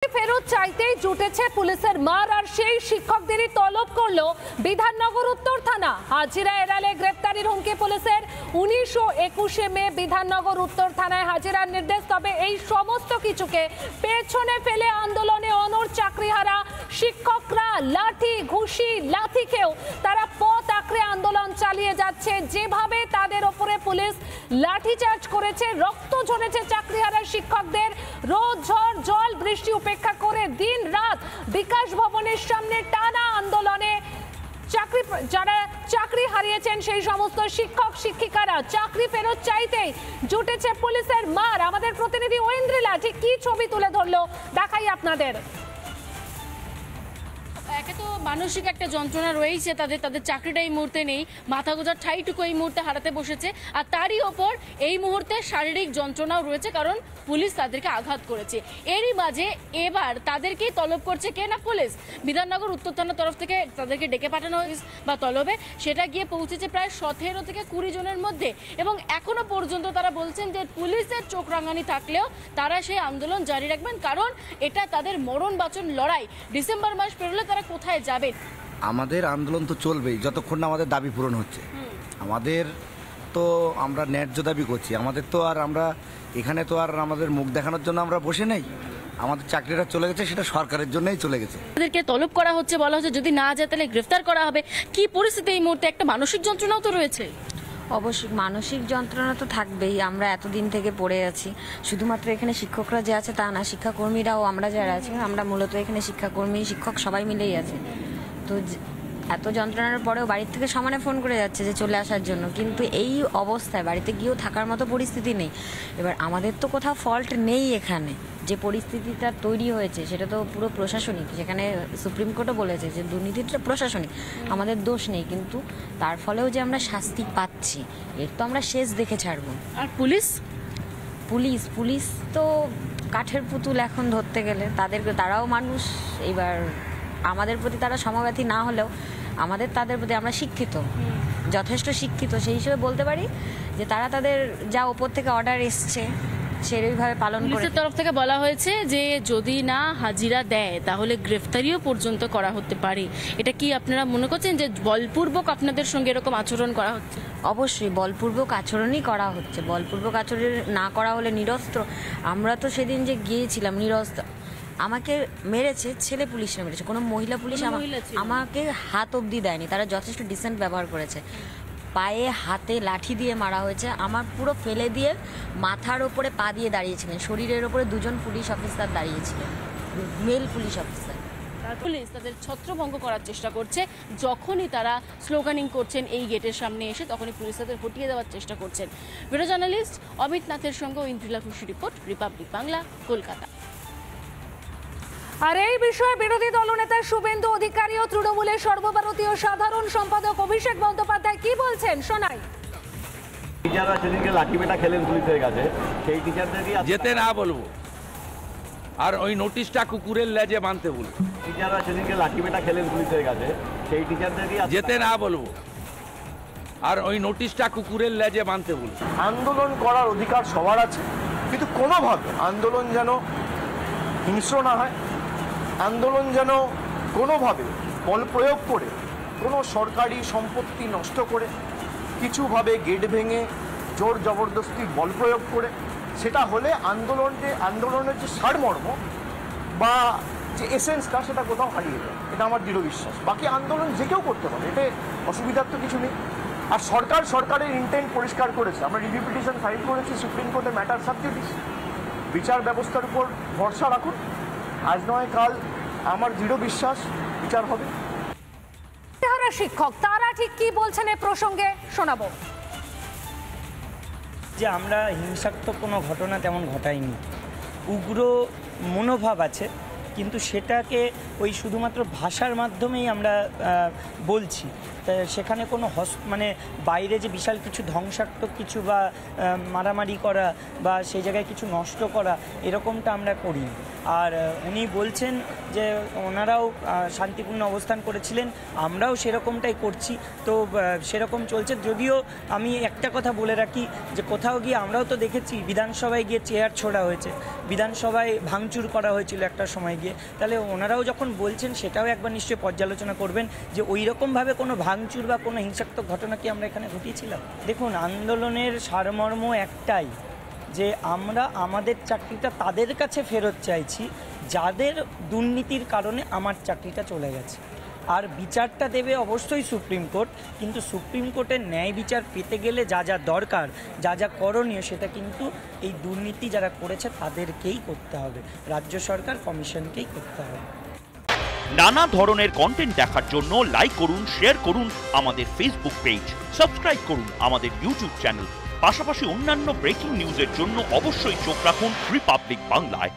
ফেরত চাইতেই জুটেছে পুলিশের মার আর সেই শিক্ষকদেরই তলব করলো বিধাননগর উত্তর থানা। হাজিরা এড়ালে গ্রেফতারির হুমকি পুলিশের। 19 ও 21 মে বিধাননগর উত্তর থানায় হাজিরার নির্দেশ। তবে এই সমস্ত কিছুকে পেছনে ফেলে আন্দোলনে অনড় চাকরিহারা শিক্ষকরা লাঠি ঘুষি লাথি খেয়েও তারা পথ আঁকড়ে আন্দোলন চালিয়ে যাচ্ছে। যেভাবে তাদের ওপরে পুলিশ লাঠিচার্জ করেছে, রক্ত ঝরেছে চাকরিহারা শিক্ষকদের। রোদ ঝড় জল বৃষ্টি উপেক্ষা করে দিন রাত বিকাশ ভবনের সামনে টানা আন্দোলনে যারা চাকরি হারিয়েছেন সেই সমস্ত শিক্ষক শিক্ষিকারা চাকরি ফেরত চাইতেই জুটেছে পুলিশের মার। আমাদের প্রতিনিধি ঐন্দ্রিলা ঠিক কি ছবি তুলে ধরলো দেখাই আপনাদের। একে তো মানসিক একটা যন্ত্রণা রয়েছে তাদের চাকরিটা এই মুহূর্তে নেই, মাথা গোজার ঠাইটুকু এই মুহূর্তে হারাতে বসেছে। আর তারই ওপর এই মুহূর্তে শারীরিক যন্ত্রণাও রয়েছে, কারণ পুলিশ তাদেরকে আঘাত করেছে। এরই মাঝে এবার তাদেরকেই তলব করছে কে না পুলিশ। বিধাননগর উত্তর থানার তরফ থেকে তাদেরকে ডেকে পাঠানো হয়েছে বা তলবে, সেটা গিয়ে পৌঁছেছে প্রায় 17 থেকে 20 জনের মধ্যে। এবং এখনো পর্যন্ত তারা বলছেন যে পুলিশের চোখ রাঙানি থাকলেও তারা সেই আন্দোলন জারি রাখবেন, কারণ এটা তাদের মরণ বাঁচন লড়াই। ডিসেম্বর মাস পেরোলে তারা কোথায় যাবেন? আমাদের আন্দোলন তো চলবেই যতক্ষণ না আমাদের দাবি পূরণ হচ্ছে। আমাদের তো আমরা ন্যায্য দাবি করছি। আমাদের তো আর আমরা এখানে তো আর আমাদের মুখ দেখানোর জন্য আমরা বসে নেই। আমাদের চাকরিটা চলে গেছে, সেটা সরকারের জন্যই চলে গেছে। তাদেরকে তলব করা হচ্ছে, বলা হচ্ছে যদি না যায় তাহলে গ্রেফতার করা হবে। কি পরিস্থিতি এই মুহূর্তে? একটা মানসিক যন্ত্রণাও তো রয়েছে। অবশ্যই মানসিক যন্ত্রণা তো থাকবেই। আমরা এতদিন থেকে পড়ে আছি, শুধুমাত্র এখানে শিক্ষকরা যে আছে তা না, শিক্ষাকর্মীরাও আমরা যারা আছি, আমরা মূলত এখানে শিক্ষাকর্মী শিক্ষক সবাই মিলেই আছে। তো এত যন্ত্রণার পরেও বাড়ির থেকে সমানে ফোন করে যাচ্ছে যে চলে আসার জন্য, কিন্তু এই অবস্থায় বাড়িতে গিয়েও থাকার মতো পরিস্থিতি নেই। এবার আমাদের তো কোথাও ফল্ট নেই, এখানে যে পরিস্থিতিটা তৈরি হয়েছে সেটা তো পুরো প্রশাসনিক। যেখানে সুপ্রিম কোর্টও বলেছে যে দুর্নীতিটা প্রশাসনিক, আমাদের দোষ নেই, কিন্তু তার ফলেও যে আমরা শাস্তি পাচ্ছি এর তো আমরা শেষ দেখে ছাড়বো। আর পুলিশ পুলিশ তো কাঠের পুতুল এখন ধরতে গেলে। তারাও মানুষ। এবার আমাদের প্রতি তারা সমব্যথী না হলেও তাদের প্রতি আমরা শিক্ষিত, যথেষ্ট শিক্ষিত। সেই হিসেবে বলতে পারি যে তারা তাদের যা ওপর থেকে অর্ডার এসছে সেইভাবে পালন করে। পুলিশের তরফ থেকে বলা হয়েছে যে যদি না হাজিরা দেয় তাহলে গ্রেফতারিও পর্যন্ত করা হতে পারে। এটা কি আপনারা মনে করছেন যে বলপূর্বক আপনাদের সঙ্গে এরকম আচরণ করা হচ্ছে? অবশ্যই বলপূর্বক আচরণই করা হচ্ছে। বলপূর্বক আচরণ না করা হলে নিরস্ত্র, আমরা তো সেদিন যে গিয়েছিলাম নিরস্ত্র, আমাকে মেরেছে ছেলে পুলিশরা মেরেছে, কোনো মহিলা পুলিশ আমাকে হাত অবধি দেয়নি। তারা যথেষ্ট ডিসেন্ট ব্যবহার করেছে। পায়ে হাতে লাঠি দিয়ে মারা হয়েছে, আমার পুরো ফেলে দিয়ে মাথার ওপরে পা দিয়ে দাঁড়িয়েছিলেন, শরীরের ওপরে 2জন পুলিশ অফিসার দাঁড়িয়েছিলেন, মেল পুলিশ অফিসার। পুলিশ তাদের ছত্রভঙ্গ করার চেষ্টা করছে। যখনই তারা স্লোগানিং করছেন এই গেটের সামনে এসে, তখনই পুলিশ তাদের হটিয়ে দেওয়ার চেষ্টা করছেন। ভিডিও জার্নালিস্ট অমিত নাথের সঙ্গে ঐন্দ্রিলা ঘোষ রিপোর্ট, রিপাবলিক বাংলা, কলকাতা। আর এই বিষয়ে বিরোধী দলনেতা শুভেন্দু অধিকারী ও তৃণমূলের সর্বভারতীয় সাধারণ সম্পাদক অভিষেক বন্দ্যোপাধ্যায় কি বলছেন শোনাই। টিচাররা সেদিনকে লাঠি পেটা খেলেন পুলিশের কাছে, সেই টিচারদেরকে যেতে না বলবো, আর ওই নোটিশটা কুকুরের লেজে বাঁধতে বলবো। টিচাররা সেদিনকে লাঠি পেটা খেলেন পুলিশের কাছে, সেই টিচারদেরকে যেতে না বলবো, আর ওই নোটিশটা কুকুরের লেজে বাঁধতে বলবো। আন্দোলন করার অধিকার সবার আছে, কিন্তু কোনোভাবে আন্দোলন যেন হিংস্র না হয়, আন্দোলন যেন কোনোভাবে বল প্রয়োগ করে কোনো সরকারি সম্পত্তি নষ্ট করে, কিছুভাবে গেট ভেঙে জোর জবরদস্তি বল প্রয়োগ করে, সেটা হলে আন্দোলনের যে সারমর্ম বা যে এসেন্সটা সেটা কোথাও হারিয়ে যায়। এটা আমার দৃঢ় বিশ্বাস। বাকি আন্দোলন যে কেউ করতে পারে, এতে অসুবিধার তো কিছু নেই। আর সরকারের ইন্টেন্ট পরিষ্কার করেছে। আমরা রিভিউ পিটিশন ফাইল করেছি সুপ্রিম কোর্টে, ম্যাটার সাব জুডিস। বিচার ব্যবস্থার উপর ভরসা রাখুন, আজ নয় কাল আমার দৃঢ় বিশ্বাস বিচার হবে। শিক্ষক তারা ঠিক কি বলছেন এ প্রসঙ্গে শোনাবো। যে আমরা হিংসাত্মক কোনো ঘটনা তেমন ঘটাইনি, উগ্র মনোভাব আছে, কিন্তু সেটাকে ওই শুধুমাত্র ভাষার মাধ্যমেই আমরা বলছি। সেখানে কোনো মানে বাইরে যে বিশাল কিছু ধ্বংসাত্মক কিছু বা মারামারি করা বা সেই জায়গায় কিছু নষ্ট করা এরকমটা আমরা করি। আর উনি বলছেন যে ওনারাও শান্তিপূর্ণ অবস্থান করেছিলেন, আমরাও সেরকমটাই করছি, তো সেরকম চলছে। যদিও আমি একটা কথা বলে রাখি যে কোথাও গিয়ে আমরাও তো দেখেছি বিধানসভায় গিয়ে চেয়ার ছোড়া হয়েছে, বিধানসভায় ভাঙচুর করা হয়েছিল একটা সময় গিয়ে। তাহলে ওনারাও যখন বলছেন সেটাও একবার নিশ্চয়ই পর্যালোচনা করবেন যে ওই রকমভাবে কোনো ভাঙচুর বা কোনো হিংসাত্মক ঘটনা কি আমরা এখানে ঘটিয়েছিলাম। দেখুন, আন্দোলনের সারমর্ম একটাই যে আমরা আমাদের চাকরিটা তাদের কাছে ফেরত চাইছি যাদের দুর্নীতির কারণে আমার চাকরিটা চলে গেছে। আর বিচারটা দেবে অবশ্যই সুপ্রিম কোর্ট, কিন্তু সুপ্রিম কোর্টের ন্যায় বিচার পেতে গেলে যা যা দরকার, যা যা করণীয়, সেটা কিন্তু এই দুর্নীতি যারা করেছে তাদেরকেই করতে হবে, রাজ্য সরকার কমিশনকেই করতে হবে। নানা ধরনের কন্টেন্ট দেখার জন্য লাইক করুন, শেয়ার করুন আমাদের ফেসবুক পেজ, সাবস্ক্রাইব করুন আমাদের ইউটিউব চ্যানেল। পাশাপাশি অন্যান্য ব্রেকিং নিউজের জন্য অবশ্যই চোখ রাখুন রিপাবলিক বাংলায়।